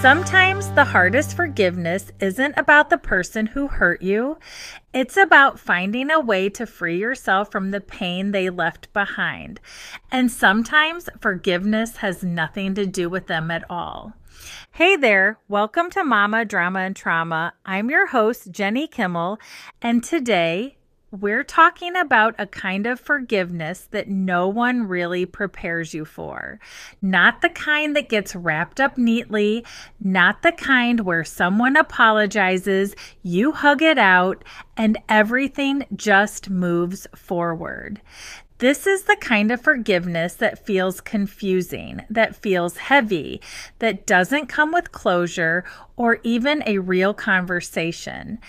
Sometimes the hardest forgiveness isn't about the person who hurt you. It's about finding a way to free yourself from the pain they left behind. And sometimes forgiveness has nothing to do with them at all. Hey there, welcome to Mama, Drama, and Trauma. I'm your host, Jenny Kimmel, and today we're talking about a kind of forgiveness that no one really prepares you for. Not the kind that gets wrapped up neatly, not the kind where someone apologizes, you hug it out, and everything just moves forward. This is the kind of forgiveness that feels confusing, that feels heavy, that doesn't come with closure or even a real conversation.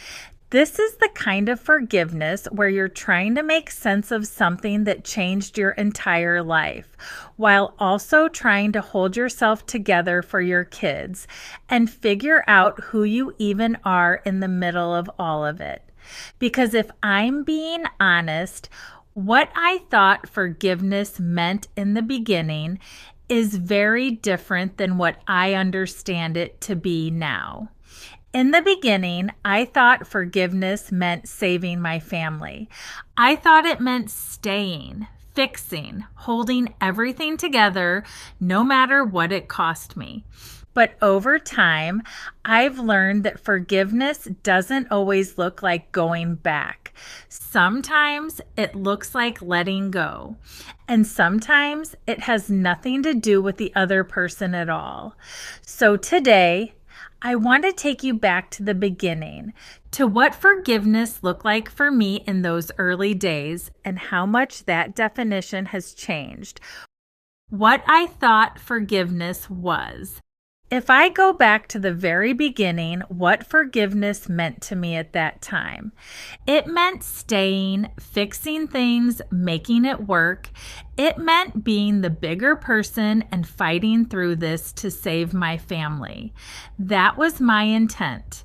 This is the kind of forgiveness where you're trying to make sense of something that changed your entire life, while also trying to hold yourself together for your kids and figure out who you even are in the middle of all of it. Because if I'm being honest, what I thought forgiveness meant in the beginning is very different than what I understand it to be now. In the beginning, I thought forgiveness meant saving my family. I thought it meant staying, fixing, holding everything together, no matter what it cost me. But over time, I've learned that forgiveness doesn't always look like going back. Sometimes it looks like letting go. And sometimes it has nothing to do with the other person at all. So today, I want to take you back to the beginning, to what forgiveness looked like for me in those early days and how much that definition has changed. What I thought forgiveness was. If I go back to the very beginning, what forgiveness meant to me at that time, it meant staying, fixing things, making it work. It meant being the bigger person and fighting through this to save my family. That was my intent.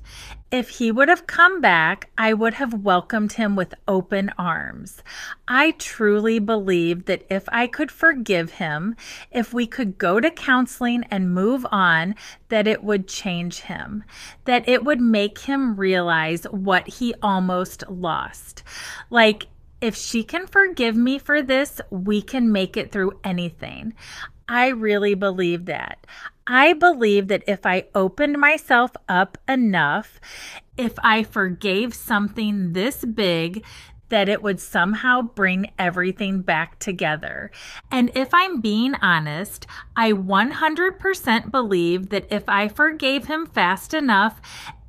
If he would have come back, I would have welcomed him with open arms. I truly believed that if I could forgive him, if we could go to counseling and move on, that it would change him, that it would make him realize what he almost lost. Like, if she can forgive me for this, we can make it through anything. I really believe that. I believe that if I opened myself up enough, if I forgave something this big, that it would somehow bring everything back together. And if I'm being honest, I 100% believe that if I forgave him fast enough,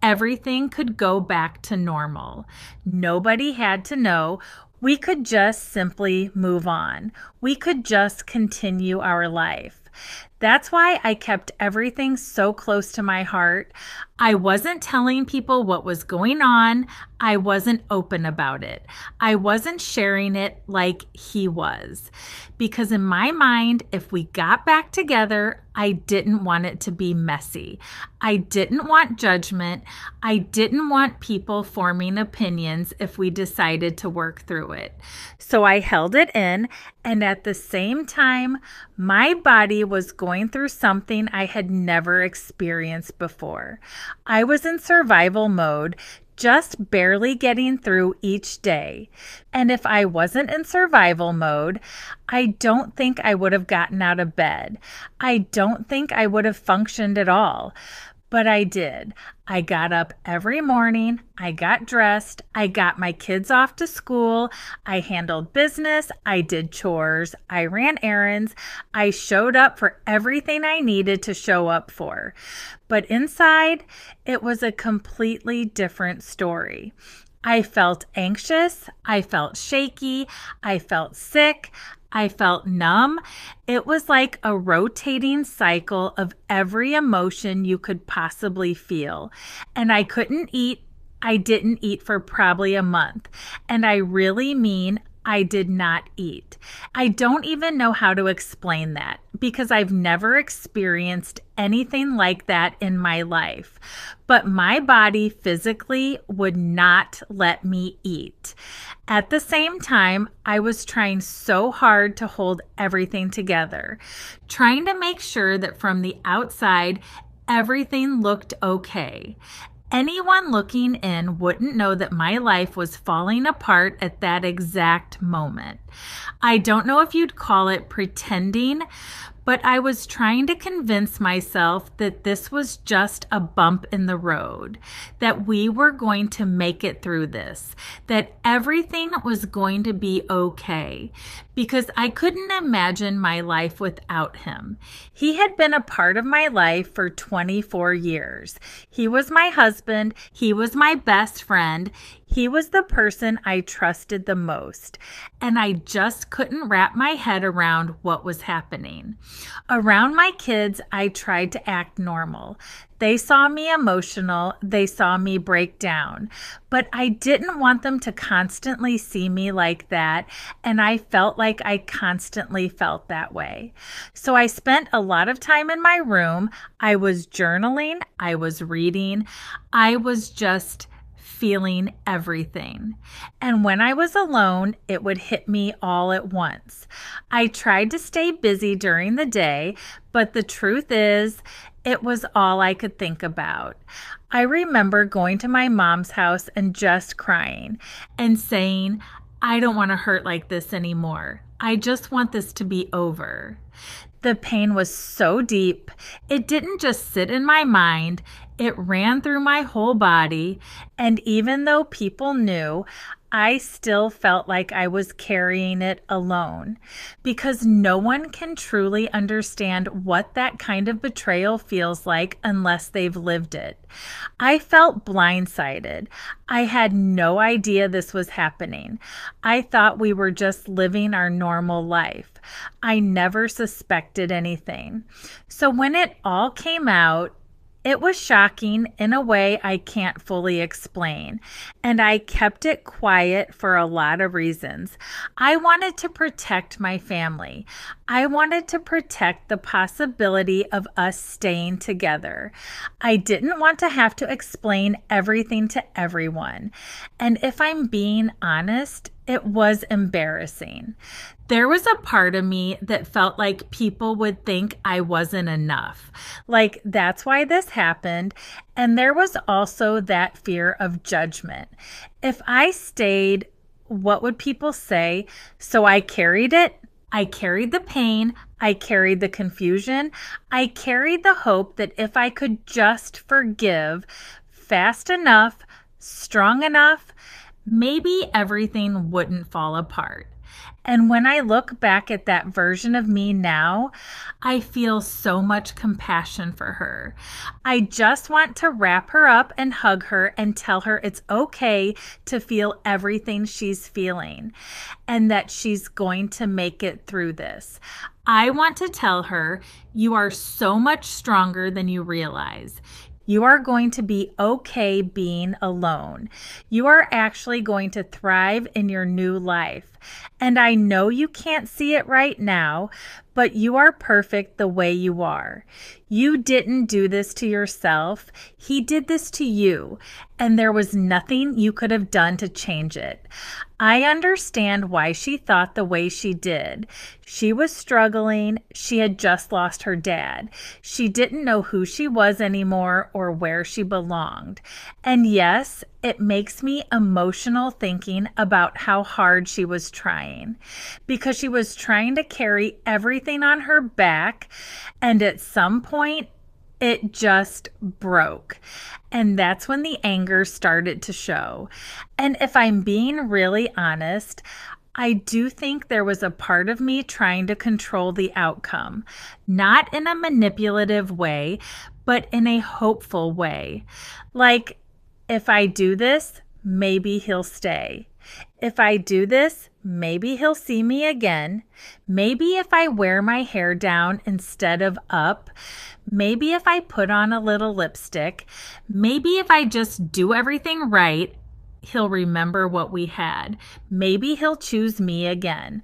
everything could go back to normal. Nobody had to know. We could just simply move on. We could just continue our life. That's why I kept everything so close to my heart. I wasn't telling people what was going on. I wasn't open about it. I wasn't sharing it like he was. Because in my mind, if we got back together, I didn't want it to be messy. I didn't want judgment. I didn't want people forming opinions if we decided to work through it. So I held it in, and at the same time, my body was going through something I had never experienced before. I was in survival mode, just barely getting through each day. And if I wasn't in survival mode, I don't think I would have gotten out of bed. I don't think I would have functioned at all. But I did. I got up every morning, I got dressed, I got my kids off to school, I handled business, I did chores, I ran errands, I showed up for everything I needed to show up for. But inside, it was a completely different story. I felt anxious, I felt shaky, I felt sick, I felt numb. It was like a rotating cycle of every emotion you could possibly feel. And I couldn't eat. I didn't eat for probably a month. And I really mean I did not eat. I don't even know how to explain that because I've never experienced anything like that in my life. But my body physically would not let me eat. At the same time, I was trying so hard to hold everything together, trying to make sure that from the outside, everything looked okay. Anyone looking in wouldn't know that my life was falling apart at that exact moment. I don't know if you'd call it pretending, but I was trying to convince myself that this was just a bump in the road, that we were going to make it through this, that everything was going to be okay, because I couldn't imagine my life without him. He had been a part of my life for 24 years. He was my husband. He was my best friend. He was the person I trusted the most, and I just couldn't wrap my head around what was happening. Around my kids, I tried to act normal. They saw me emotional. They saw me break down. But I didn't want them to constantly see me like that, and I felt like I constantly felt that way. So I spent a lot of time in my room. I was journaling. I was reading. I was just feeling everything. And when I was alone, it would hit me all at once. I tried to stay busy during the day, but the truth is, it was all I could think about. I remember going to my mom's house and just crying and saying, I don't want to hurt like this anymore. I just want this to be over. The pain was so deep. It didn't just sit in my mind. It ran through my whole body. And even though people knew, I still felt like I was carrying it alone, because no one can truly understand what that kind of betrayal feels like unless they've lived it. I felt blindsided. I had no idea this was happening. I thought we were just living our normal life. I never suspected anything. So when it all came out, it was shocking in a way I can't fully explain, and I kept it quiet for a lot of reasons. I wanted to protect my family. I wanted to protect the possibility of us staying together. I didn't want to have to explain everything to everyone. And if I'm being honest, it was embarrassing. There was a part of me that felt like people would think I wasn't enough. Like, that's why this happened. And there was also that fear of judgment. If I stayed, what would people say? So I carried it. I carried the pain. I carried the confusion. I carried the hope that if I could just forgive fast enough, strong enough, maybe everything wouldn't fall apart. And when I look back at that version of me now, I feel so much compassion for her. I just want to wrap her up and hug her and tell her it's okay to feel everything she's feeling and that she's going to make it through this. I want to tell her, you are so much stronger than you realize. You are going to be okay being alone. You are actually going to thrive in your new life. And I know you can't see it right now, but you are perfect the way you are. You didn't do this to yourself. He did this to you, and there was nothing you could have done to change it. I understand why she thought the way she did. She was struggling. She had just lost her dad. She didn't know who she was anymore or where she belonged. And yes, it makes me emotional thinking about how hard she was trying, because she was trying to carry everything on her back, and at some point, it just broke. And that's when the anger started to show. And if I'm being really honest, I do think there was a part of me trying to control the outcome, not in a manipulative way, but in a hopeful way. Like, if I do this, maybe he'll stay. If I do this, maybe he'll see me again. Maybe if I wear my hair down instead of up. Maybe if I put on a little lipstick. Maybe if I just do everything right, he'll remember what we had. Maybe he'll choose me again.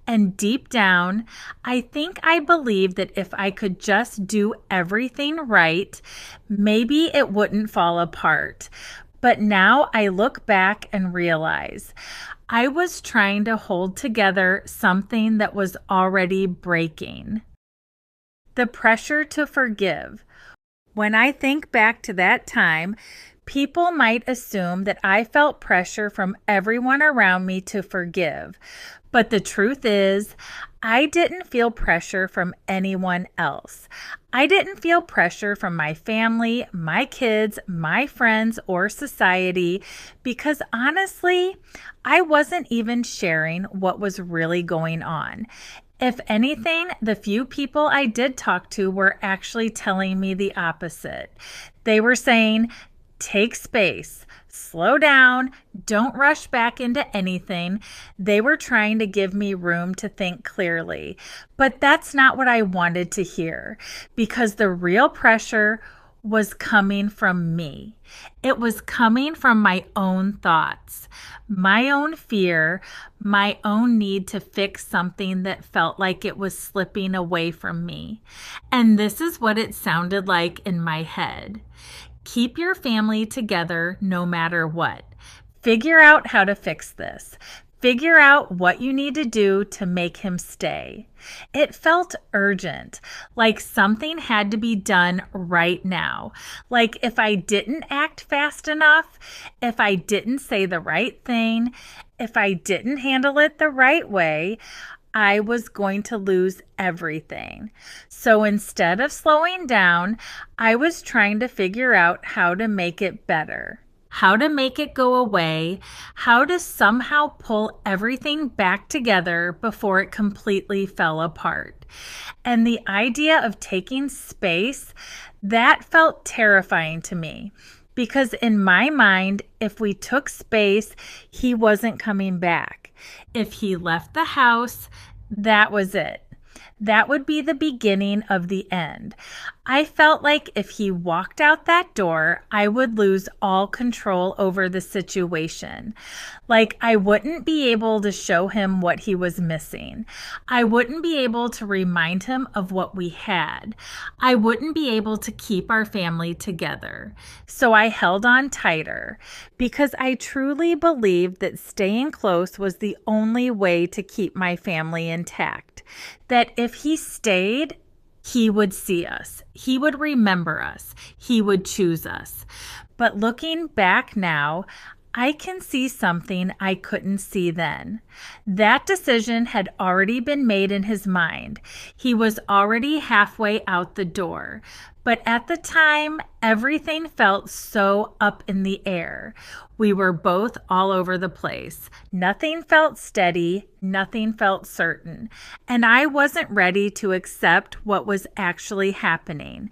And deep down, I think I believe that if I could just do everything right, maybe it wouldn't fall apart. But now I look back and realize I was trying to hold together something that was already breaking. The pressure to forgive. When I think back to that time, people might assume that I felt pressure from everyone around me to forgive. But the truth is, I didn't feel pressure from anyone else. I didn't feel pressure from my family, my kids, my friends, or society because honestly, I wasn't even sharing what was really going on. If anything, the few people I did talk to were actually telling me the opposite. They were saying, take space, slow down, don't rush back into anything. They were trying to give me room to think clearly. But that's not what I wanted to hear because the real pressure was coming from me. It was coming from my own thoughts, my own fear, my own need to fix something that felt like it was slipping away from me. And this is what it sounded like in my head. Keep your family together no matter what. Figure out how to fix this. Figure out what you need to do to make him stay. It felt urgent, like something had to be done right now. Like if I didn't act fast enough, if I didn't say the right thing, if I didn't handle it the right way, I was going to lose everything. So instead of slowing down, I was trying to figure out how to make it better, how to make it go away, how to somehow pull everything back together before it completely fell apart. And the idea of taking space, that felt terrifying to me. Because in my mind, if we took space, he wasn't coming back. If he left the house, that was it. That would be the beginning of the end. I felt like if he walked out that door, I would lose all control over the situation. Like I wouldn't be able to show him what he was missing. I wouldn't be able to remind him of what we had. I wouldn't be able to keep our family together. So I held on tighter because I truly believed that staying close was the only way to keep my family intact. That if he stayed, he would see us. He would remember us. He would choose us. But looking back now, I can see something I couldn't see then. That decision had already been made in his mind. He was already halfway out the door. But at the time, everything felt so up in the air. We were both all over the place. Nothing felt steady. Nothing felt certain. And I wasn't ready to accept what was actually happening.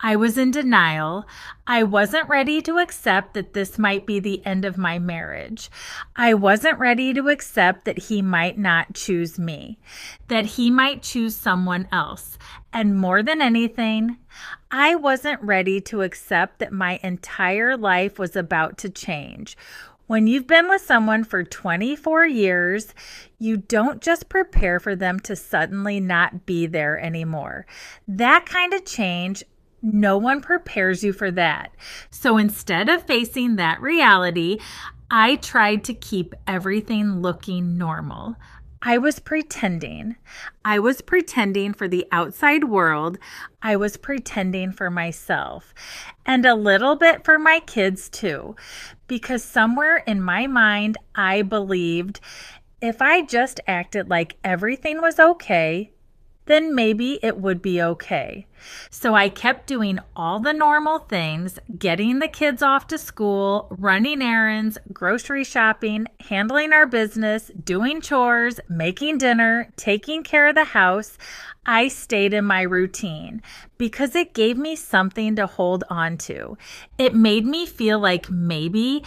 I was in denial. I wasn't ready to accept that this might be the end of my marriage. I wasn't ready to accept that he might not choose me, that he might choose someone else. And more than anything, I wasn't ready to accept that my entire life was about to change. When you've been with someone for 24 years, you don't just prepare for them to suddenly not be there anymore. That kind of change, no one prepares you for that. So instead of facing that reality, I tried to keep everything looking normal. I was pretending. I was pretending for the outside world. I was pretending for myself. And a little bit for my kids too. Because somewhere in my mind, I believed if I just acted like everything was okay, then maybe it would be okay. So I kept doing all the normal things, getting the kids off to school, running errands, grocery shopping, handling our business, doing chores, making dinner, taking care of the house. I stayed in my routine because it gave me something to hold on to. It made me feel like maybe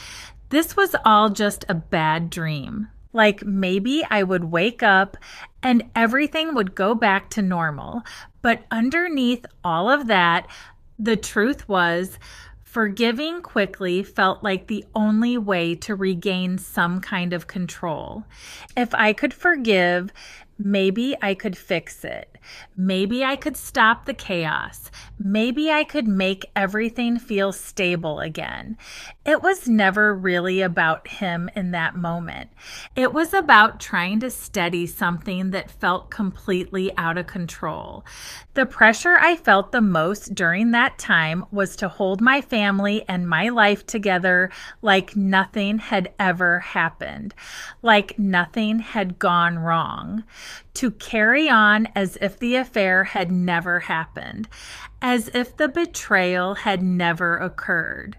this was all just a bad dream. Like maybe I would wake up and everything would go back to normal. But underneath all of that, the truth was forgiving quickly felt like the only way to regain some kind of control. If I could forgive, Maybe I could fix it. Maybe I could stop the chaos. Maybe I could make everything feel stable again. It was never really about him in that moment. It was about trying to steady something that felt completely out of control. The pressure I felt the most during that time was to hold my family and my life together like nothing had ever happened, like nothing had gone wrong, to carry on as if the affair had never happened, as if the betrayal had never occurred.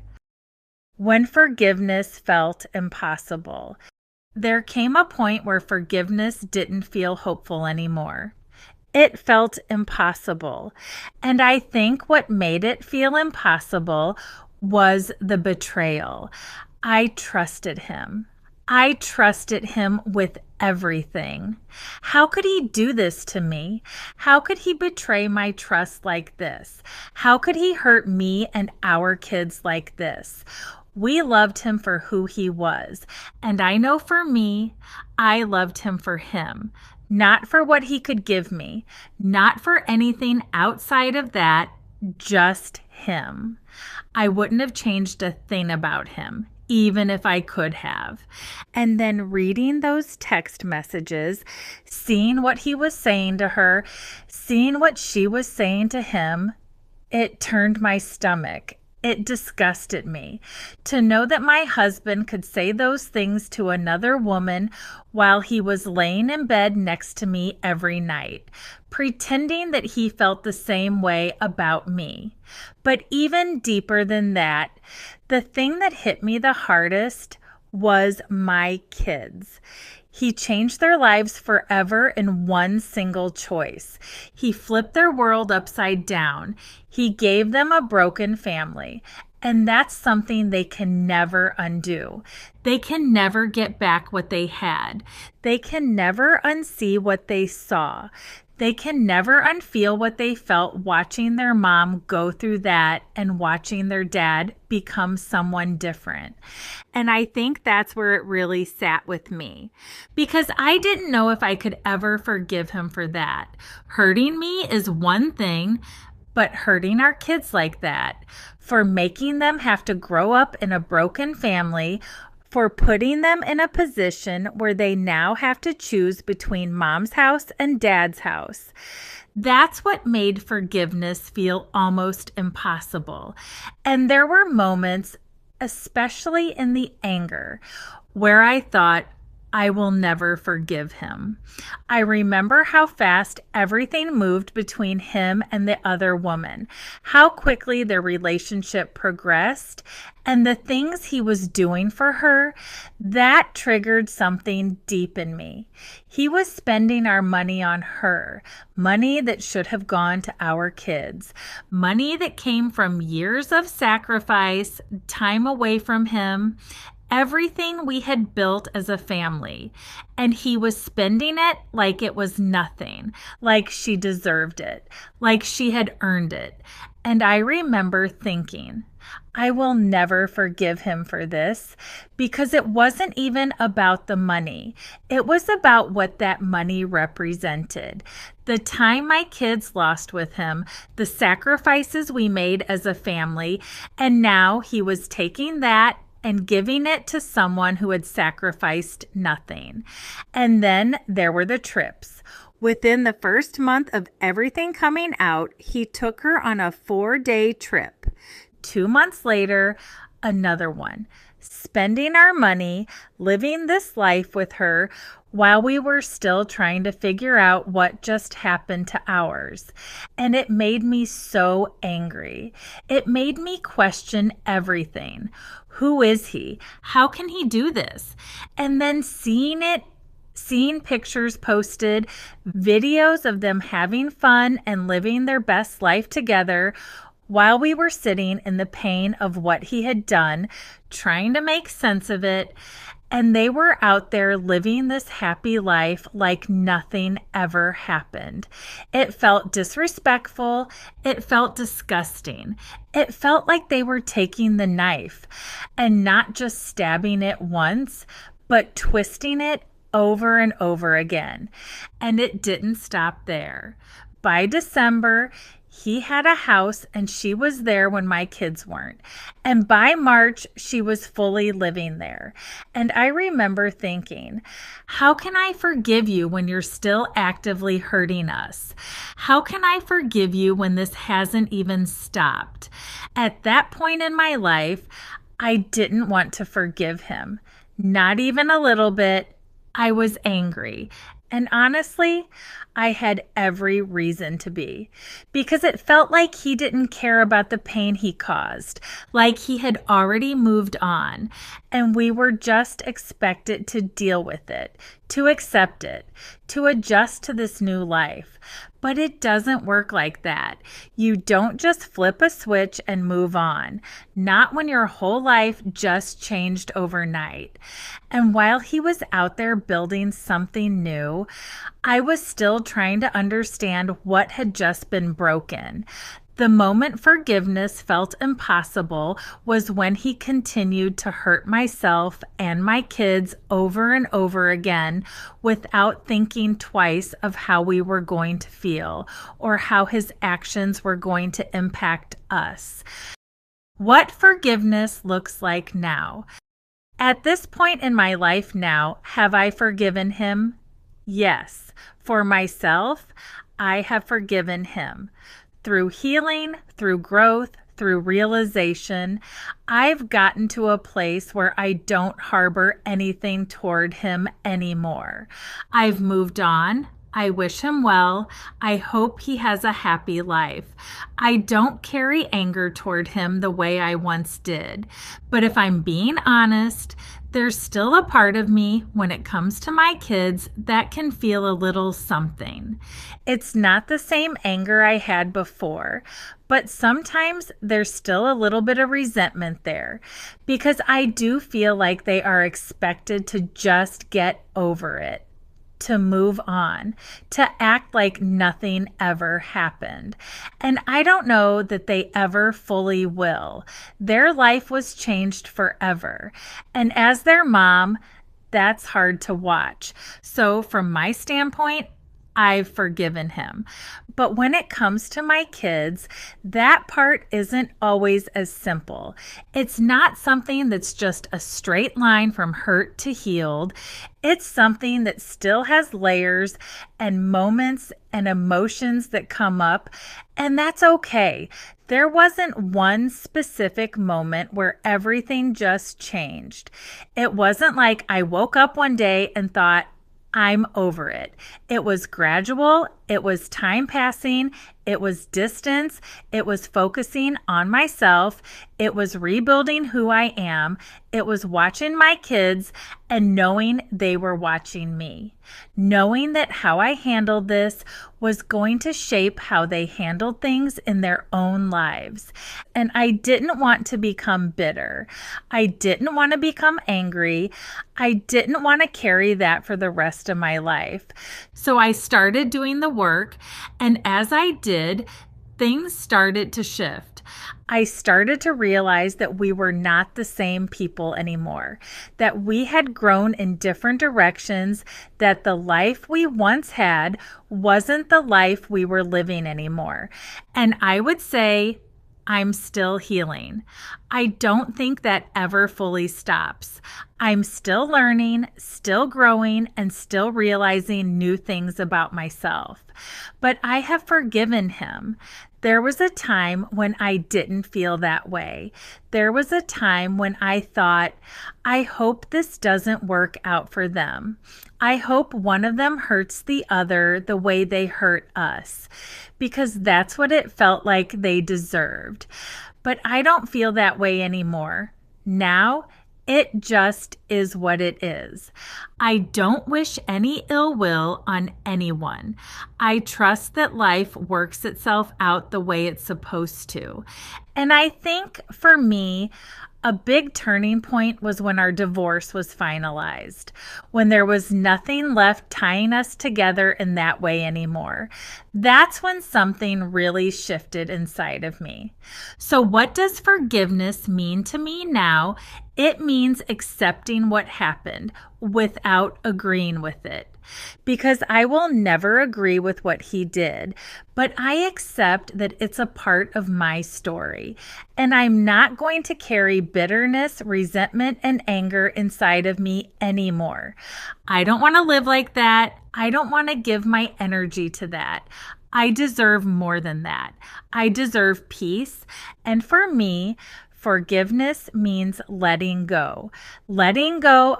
When forgiveness felt impossible, there came a point where forgiveness didn't feel hopeful anymore. It felt impossible. And I think what made it feel impossible was the betrayal. I trusted him. I trusted him with everything. How could he do this to me? How could he betray my trust like this? How could he hurt me and our kids like this? We loved him for who he was. And I know for me, I loved him for him. Not for what he could give me, not for anything outside of that, just him. I wouldn't have changed a thing about him, even if I could have. And then reading those text messages, seeing what he was saying to her, seeing what she was saying to him, it turned my stomach. It disgusted me to know that my husband could say those things to another woman while he was laying in bed next to me every night, pretending that he felt the same way about me. But even deeper than that, the thing that hit me the hardest was my kids. He changed their lives forever in one single choice. He flipped their world upside down. He gave them a broken family. And that's something they can never undo. They can never get back what they had. They can never unsee what they saw. They can never unfeel what they felt watching their mom go through that and watching their dad become someone different. And I think that's where it really sat with me, because I didn't know if I could ever forgive him for that. Hurting me is one thing, but hurting our kids like that, for making them have to grow up in a broken family, for putting them in a position where they now have to choose between mom's house and dad's house. That's what made forgiveness feel almost impossible. And there were moments, especially in the anger, where I thought, I will never forgive him. I remember how fast everything moved between him and the other woman, how quickly their relationship progressed, and the things he was doing for her, that triggered something deep in me. He was spending our money on her, money that should have gone to our kids, money that came from years of sacrifice, time away from him, everything we had built as a family, and he was spending it like it was nothing, like she deserved it, like she had earned it. And I remember thinking, I will never forgive him for this, because it wasn't even about the money. It was about what that money represented. The time my kids lost with him, the sacrifices we made as a family, and now he was taking that and giving it to someone who had sacrificed nothing. And then there were the trips. Within the first month of everything coming out, he took her on a 4-day trip. 2 months later, another one. Spending our money, living this life with her while we were still trying to figure out what just happened to ours. And it made me so angry. It made me question everything. Who is he? How can he do this? And then seeing pictures posted, videos of them having fun and living their best life together, while we were sitting in the pain of what he had done, trying to make sense of it, and they were out there living this happy life like nothing ever happened. It felt disrespectful. It felt disgusting. It felt like they were taking the knife and not just stabbing it once, but twisting it over and over again. And it didn't stop there. By December, he had a house and she was there when my kids weren't. And by March, she was fully living there. And I remember thinking, how can I forgive you when you're still actively hurting us? How can I forgive you when this hasn't even stopped? At that point in my life, I didn't want to forgive him. Not even a little bit. I was angry. And honestly, I had every reason to be, because it felt like he didn't care about the pain he caused, like he had already moved on, and we were just expected to deal with it, to accept it, to adjust to this new life. But it doesn't work like that. You don't just flip a switch and move on, not when your whole life just changed overnight. And while he was out there building something new, I was still trying to understand what had just been broken. The moment forgiveness felt impossible was when he continued to hurt myself and my kids over and over again without thinking twice of how we were going to feel or how his actions were going to impact us. What forgiveness looks like now. At this point in my life now, have I forgiven him? Yes. For myself, I have forgiven him. Through healing, through growth, through realization, I've gotten to a place where I don't harbor anything toward him anymore. I've moved on. I wish him well. I hope he has a happy life. I don't carry anger toward him the way I once did. But if I'm being honest, there's still a part of me when it comes to my kids that can feel a little something. It's not the same anger I had before, but sometimes there's still a little bit of resentment there because I do feel like they are expected to just get over it, to move on, to act like nothing ever happened. And I don't know that they ever fully will. Their life was changed forever. And as their mom, that's hard to watch. So from my standpoint, I've forgiven him. But when it comes to my kids, that part isn't always as simple. It's not something that's just a straight line from hurt to healed. It's something that still has layers and moments and emotions that come up, and that's okay. There wasn't one specific moment where everything just changed. It wasn't like I woke up one day and thought, I'm over it. It was gradual. It was time passing. It was distance. It was focusing on myself. It was rebuilding who I am. It was watching my kids and knowing they were watching me. Knowing that how I handled this was going to shape how they handled things in their own lives. And I didn't want to become bitter. I didn't want to become angry. I didn't want to carry that for the rest of my life. So I started doing the work, and as I did, things started to shift. I started to realize that we were not the same people anymore, that we had grown in different directions, that the life we once had wasn't the life we were living anymore. And I would say, I'm still healing. I don't think that ever fully stops. I'm still learning, still growing, and still realizing new things about myself. But I have forgiven him. There was a time when I didn't feel that way. There was a time when I thought, I hope this doesn't work out for them. I hope one of them hurts the other the way they hurt us, because that's what it felt like they deserved. But I don't feel that way anymore. Now, it just is what it is. I don't wish any ill will on anyone. I trust that life works itself out the way it's supposed to. And I think for me, A big turning point was when our divorce was finalized, when there was nothing left tying us together in that way anymore. That's when something really shifted inside of me. So, what does forgiveness mean to me now? It means accepting what happened without agreeing with it. Because I will never agree with what he did, but I accept that it's a part of my story. And I'm not going to carry bitterness, resentment, and anger inside of me anymore. I don't want to live like that. I don't want to give my energy to that. I deserve more than that. I deserve peace. And for me, forgiveness means letting go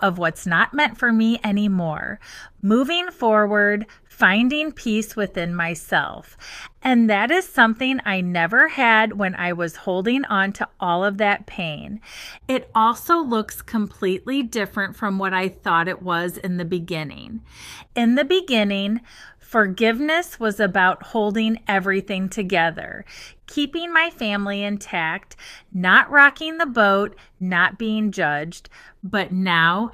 of what's not meant for me anymore, moving forward, finding peace within myself. And that is something I never had when I was holding on to all of that pain. It also looks completely different from what I thought it was in the beginning. In the beginning, forgiveness was about holding everything together, keeping my family intact, not rocking the boat, not being judged. But now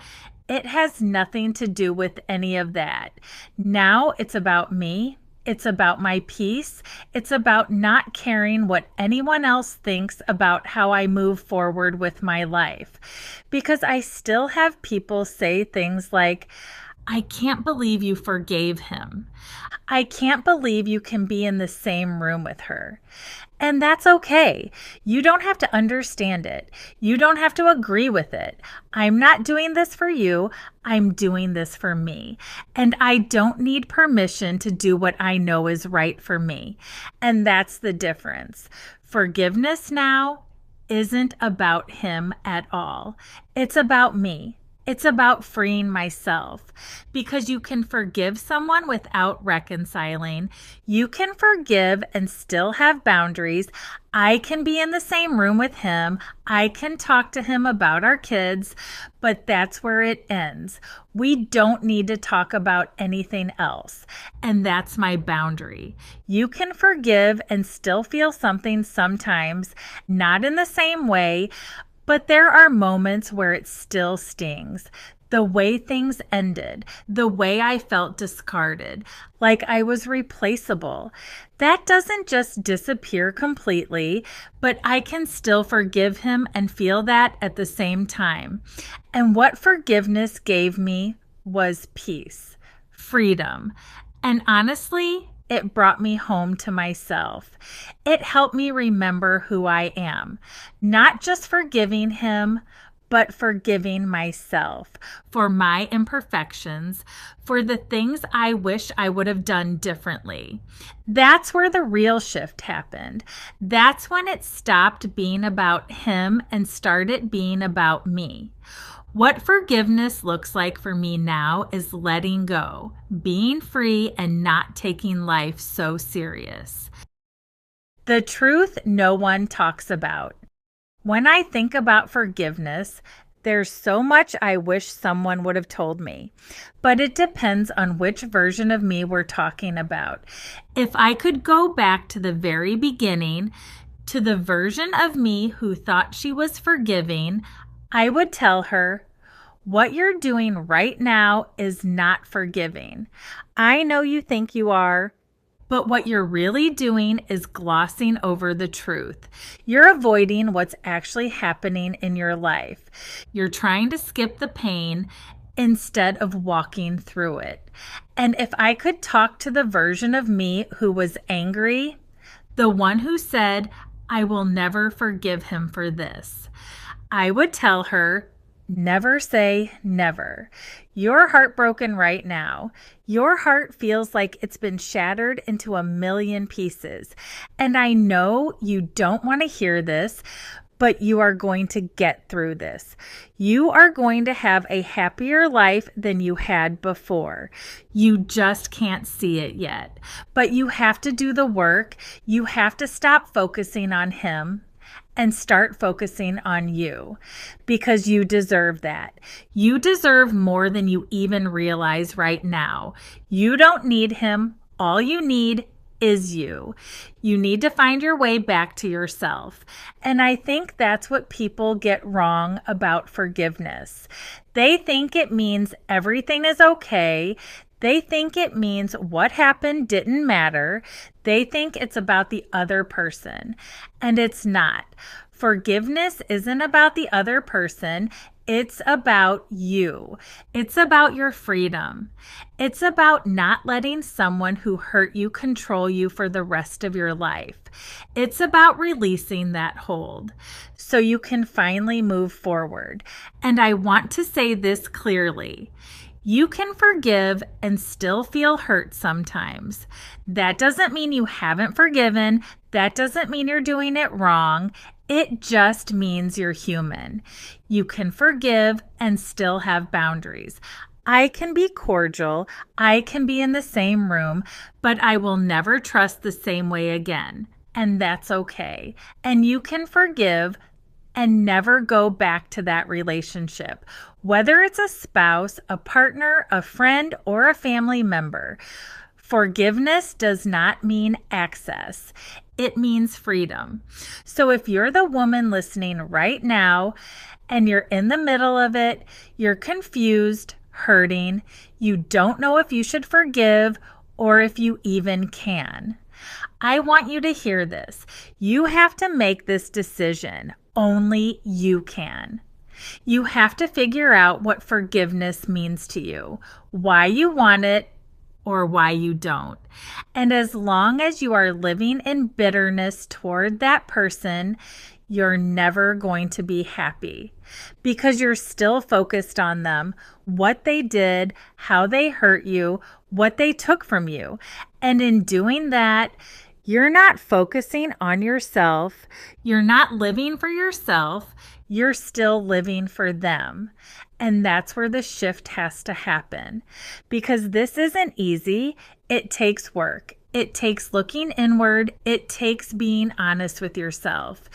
it has nothing to do with any of that. Now it's about me. It's about my peace. It's about not caring what anyone else thinks about how I move forward with my life. Because I still have people say things like, I can't believe you forgave him. I can't believe you can be in the same room with her. And that's okay. You don't have to understand it. You don't have to agree with it. I'm not doing this for you. I'm doing this for me. And I don't need permission to do what I know is right for me. And that's the difference. Forgiveness now isn't about him at all. It's about me. It's about freeing myself, because you can forgive someone without reconciling. You can forgive and still have boundaries. I can be in the same room with him. I can talk to him about our kids, but that's where it ends. We don't need to talk about anything else. And that's my boundary. You can forgive and still feel something sometimes, not in the same way, but there are moments where it still stings. The way things ended, the way I felt discarded, like I was replaceable. That doesn't just disappear completely, but I can still forgive him and feel that at the same time. And what forgiveness gave me was peace, freedom, and honestly, it brought me home to myself. It helped me remember who I am, not just forgiving him, but forgiving myself for my imperfections, for the things I wish I would have done differently. That's where the real shift happened. That's when it stopped being about him and started being about me. What forgiveness looks like for me now is letting go, being free, and not taking life so serious. The truth no one talks about. When I think about forgiveness, there's so much I wish someone would have told me, but it depends on which version of me we're talking about. If I could go back to the very beginning, to the version of me who thought she was forgiving, I would tell her, what you're doing right now is not forgiving. I know you think you are, but what you're really doing is glossing over the truth. You're avoiding what's actually happening in your life. You're trying to skip the pain instead of walking through it. And if I could talk to the version of me who was angry, the one who said, I will never forgive him for this, I would tell her, never say never. You're heartbroken right now. Your heart feels like it's been shattered into a million pieces. And I know you don't want to hear this, but you are going to get through this. You are going to have a happier life than you had before. You just can't see it yet. But you have to do the work. You have to stop focusing on him and start focusing on you, because you deserve that. You deserve more than you even realize right now. You don't need him. All you need is you. You need to find your way back to yourself. And I think that's what people get wrong about forgiveness. They think it means everything is okay. They think it means what happened didn't matter. They think it's about the other person, and it's not. Forgiveness isn't about the other person. It's about you. It's about your freedom. It's about not letting someone who hurt you control you for the rest of your life. It's about releasing that hold so you can finally move forward. And I want to say this clearly. You can forgive and still feel hurt sometimes. That doesn't mean you haven't forgiven. That doesn't mean you're doing it wrong. It just means you're human. You can forgive and still have boundaries. I can be cordial. I can be in the same room, but I will never trust the same way again. And that's okay. And you can forgive and never go back to that relationship, whether it's a spouse, a partner, a friend, or a family member. Forgiveness does not mean access. It means freedom. So if you're the woman listening right now and you're in the middle of it, you're confused, hurting, you don't know if you should forgive or if you even can, I want you to hear this. You have to make this decision. Only you can. You have to figure out what forgiveness means to you, why you want it, or why you don't. And as long as you are living in bitterness toward that person, you're never going to be happy because you're still focused on them, what they did, how they hurt you, what they took from you. And in doing that, you're not focusing on yourself. You're not living for yourself. You're still living for them. And that's where the shift has to happen because this isn't easy. It takes work. It takes looking inward. It takes being honest with yourself.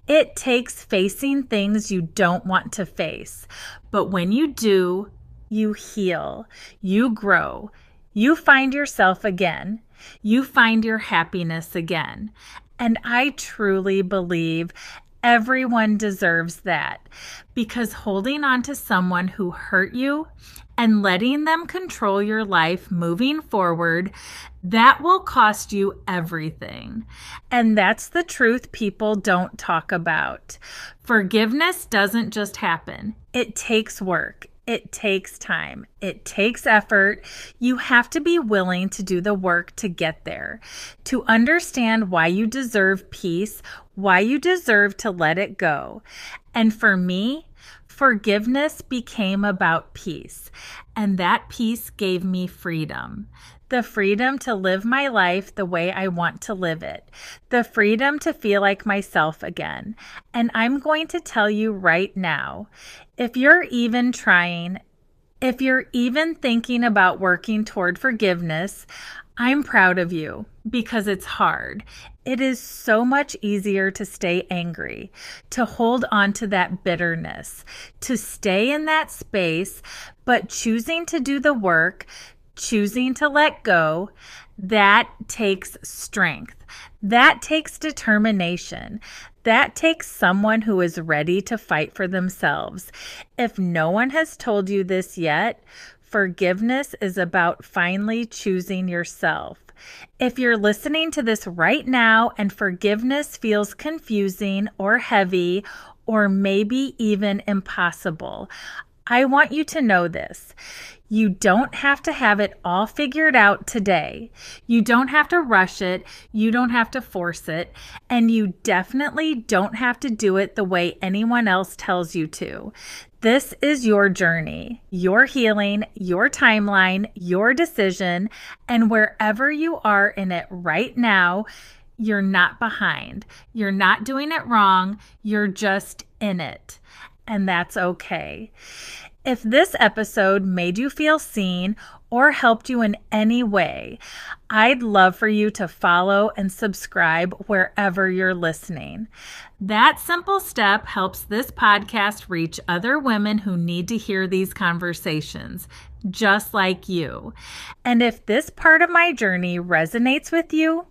It takes facing things you don't want to face. But when you do, you heal, you grow, you find yourself again. You find your happiness again. And I truly believe everyone deserves that because holding on to someone who hurt you and letting them control your life moving forward, that will cost you everything. And that's the truth people don't talk about. Forgiveness doesn't just happen. It takes work. It takes time. It takes effort. You have to be willing to do the work to get there, to understand why you deserve peace, why you deserve to let it go. And for me, forgiveness became about peace, and that peace gave me freedom. The freedom to live my life the way I want to live it. The freedom to feel like myself again. And I'm going to tell you right now, if you're even trying, if you're even thinking about working toward forgiveness, I'm proud of you because it's hard. It is so much easier to stay angry, to hold on to that bitterness, to stay in that space, but choosing to do the work, choosing to let go, that takes strength. That takes determination. That takes someone who is ready to fight for themselves. If no one has told you this yet, forgiveness is about finally choosing yourself. If you're listening to this right now and forgiveness feels confusing or heavy or maybe even impossible, I want you to know this. You don't have to have it all figured out today. You don't have to rush it. You don't have to force it. And you definitely don't have to do it the way anyone else tells you to. This is your journey, your healing, your timeline, your decision. And wherever you are in it right now, you're not behind. You're not doing it wrong. You're just in it. And that's okay. If this episode made you feel seen or helped you in any way, I'd love for you to follow and subscribe wherever you're listening. That simple step helps this podcast reach other women who need to hear these conversations, just like you. And if this part of my journey resonates with you,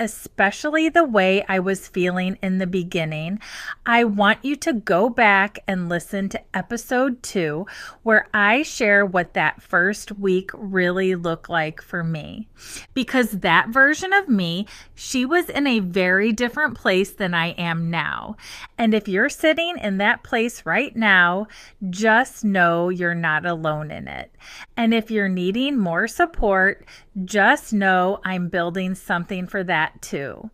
especially the way I was feeling in the beginning, I want you to go back and listen to episode 2, where I share what that first week really looked like for me. Because that version of me, she was in a very different place than I am now. And if you're sitting in that place right now, just know you're not alone in it. And if you're needing more support, just know I'm building something for that too.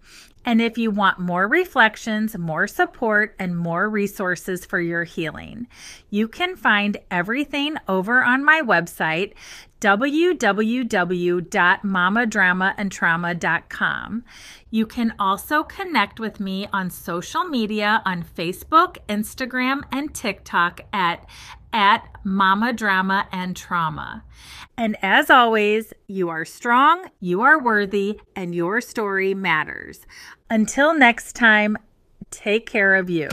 And if you want more reflections, more support, and more resources for your healing, you can find everything over on my website, www.mommadramaandtrauma.com. You can also connect with me on social media on Facebook, Instagram, and TikTok at Momma Drama and Trauma. And as always, you are strong, you are worthy, and your story matters. Until next time, take care of you.